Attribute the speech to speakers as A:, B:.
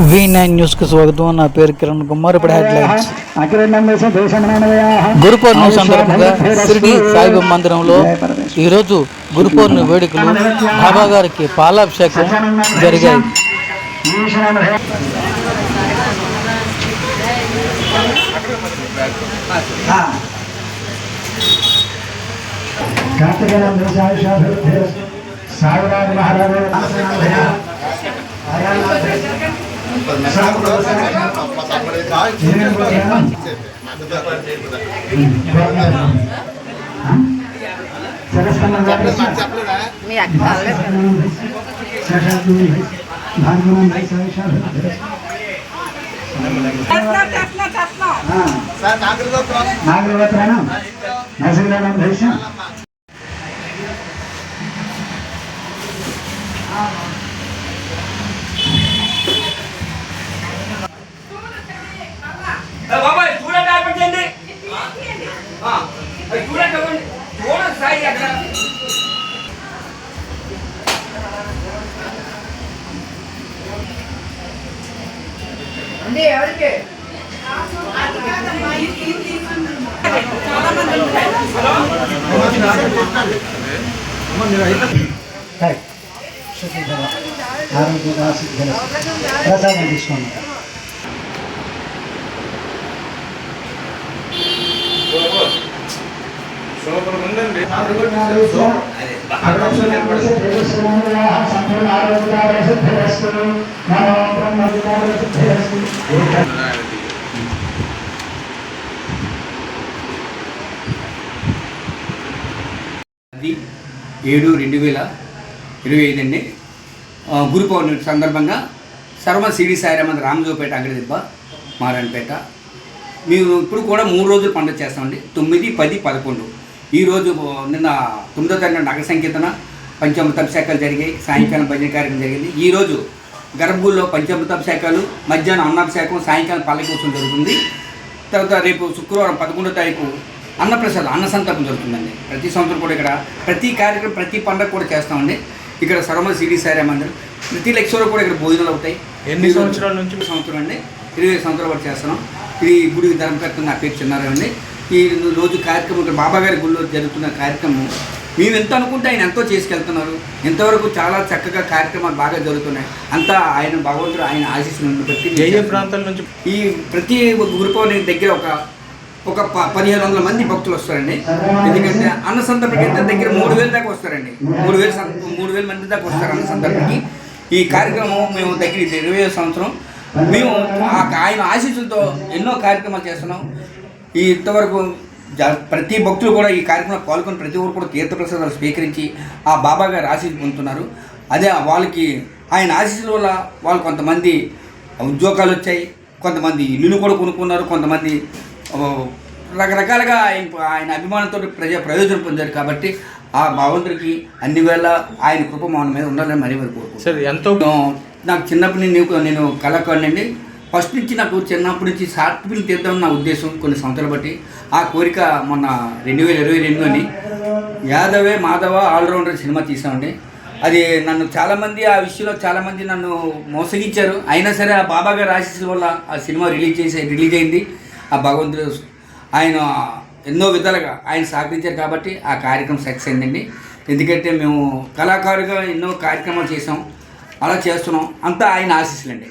A: V9 న్యూస్కి స్వాగతం. నా పేరు కిరణ్ కుమార్. ఇప్పుడు హెడ్లైన్స్. గురు పౌర్ణమి సందర్భంగా షిరిడి సాయిబాబా మందిరంలో ఈరోజు గురు పౌర్ణమి వేడుకలు బాబా గారికి పాలాభిషేకం జరిగాయి.
B: మీ అక్క
C: బాబాయ్ చూడండి ఆపండి చూడండి చూడండి సాయి అక్కడ ఎవరికి
D: ప్రసాదం తీసుకోండి.
C: అది 7/2025 అండి. గురు పౌర్ణమి సందర్భంగా సర్వ సిడి సాయిరామ రామజోపేట అంగడిదిబ్బ మారాణపేట. మేము ఇప్పుడు కూడా 3 రోజులు పండుగ చేస్తామండి. 9, 10, 11. ఈరోజు నిన్న 9వ తారీఖున నగర సంకీర్తన పంచామృత అభిషేకాలు జరిగాయి. సాయంకాలం భజన కార్యక్రమం జరిగింది. ఈరోజు గర్భగుడిలో పంచామృత అభిషేకాలు, మధ్యాహ్నం అన్నాభిషేకం, సాయంకాలం పల్లకి ఉత్సవం జరుగుతుంది. తర్వాత రేపు శుక్రవారం 11వ తారీఖు అన్నప్రసాదం అన్న సంతర్పణ జరుగుతుందండి. ప్రతి సంవత్సరం కూడా ఇక్కడ ప్రతి కార్యక్రమం ప్రతి పండుగ కూడా చేస్తామండి. ఇక్కడ సర్వ సిడి సాయిరామ మందిరం ప్రతి లక్షలో కూడా ఇక్కడ భోజనాలు అవుతాయి.
E: ఎన్ని సంవత్సరాల నుంచి?
C: సంవత్సరం అండి, 20 సంవత్సరాల వరకు చేస్తున్నాం. ఇది గుడి ధర్మకర్త నా పేరు చిన్నారావు. ఈ రోజు కార్యక్రమం ఇక్కడ బాబా గారి గుడిలో జరుగుతున్న కార్యక్రమం మేము ఎంత అనుకుంటే ఆయన ఎంతో చేసుకెళ్తున్నారు. ఎంతవరకు చాలా చక్కగా కార్యక్రమాలు బాగా జరుగుతున్నాయి. అంతా ఆయన భగవంతుడు ఆయన ఆశీస్సులు బట్టి
E: ఏ ప్రాంతాల నుంచి
C: ఈ ప్రతి గురు పౌర్ణమి దగ్గర ఒక 1500 మంది భక్తులు వస్తారండి. ఎందుకంటే అన్న సందర్భకి దగ్గర 3000 దాకా వస్తారండి. 3000 మంది దాకా వస్తారు అన్న సందర్భకి. ఈ కార్యక్రమం మేము దగ్గర 20వ సంవత్సరం మేము ఆయన ఆశీస్సులతో ఎన్నో కార్యక్రమాలు చేస్తున్నాం. ఇంతవరకు ప్రతి భక్తులు కూడా ఈ కార్యక్రమంలో పాల్గొని ప్రతి ఒక్కరు కూడా తీర్థప్రసాదాలు స్వీకరించి ఆ బాబా గారి ఆశీస్సులు పొందుతున్నారు. అదే వాళ్ళకి ఆయన ఆశీస్సుల వల్ల వాళ్ళు కొంతమంది ఉద్యోగాలు వచ్చాయి, కొంతమంది ఇల్లులు కూడా కొనుక్కున్నారు, కొంతమంది రకరకాలుగా ఆయన అభిమానంతో ప్రయోజనం పొందారు. కాబట్టి ఆ భగవంతుడికి అన్ని వేళ ఆయన కృప మన మీద ఉండాలని మరీ కోరుకుంటున్నాను.
E: ఎంతో
C: నాకు చిన్నప్పటి నేను కళాకారునండి. ఫస్ట్ నుంచి నాకు చిన్నప్పటి నుంచి షార్ట్ ఫిల్మ్ తీద్దామని నా ఉద్దేశం కొన్ని సంవత్సరాలు బట్టి. ఆ కోరిక మొన్న 2022 యాదవే మాధవ ఆల్రౌండర్ సినిమా తీసామండి. అది నన్ను చాలామంది ఆ విషయంలో చాలామంది నన్ను మోసగించారు. అయినా సరే ఆ బాబా గారి ఆశీస్సుల వల్ల ఆ సినిమా రిలీజ్ అయింది. ఆ భగవంతుడు ఆయన ఎన్నో విధాలుగా ఆయన సహకరించారు కాబట్టి ఆ కార్యక్రమం సక్సెస్ అయిందండి. ఎందుకంటే మేము కళాకారుగా ఎన్నో కార్యక్రమాలు చేసాం, అలా చేస్తున్నాం. అంతా ఆయన ఆశీస్సులండి.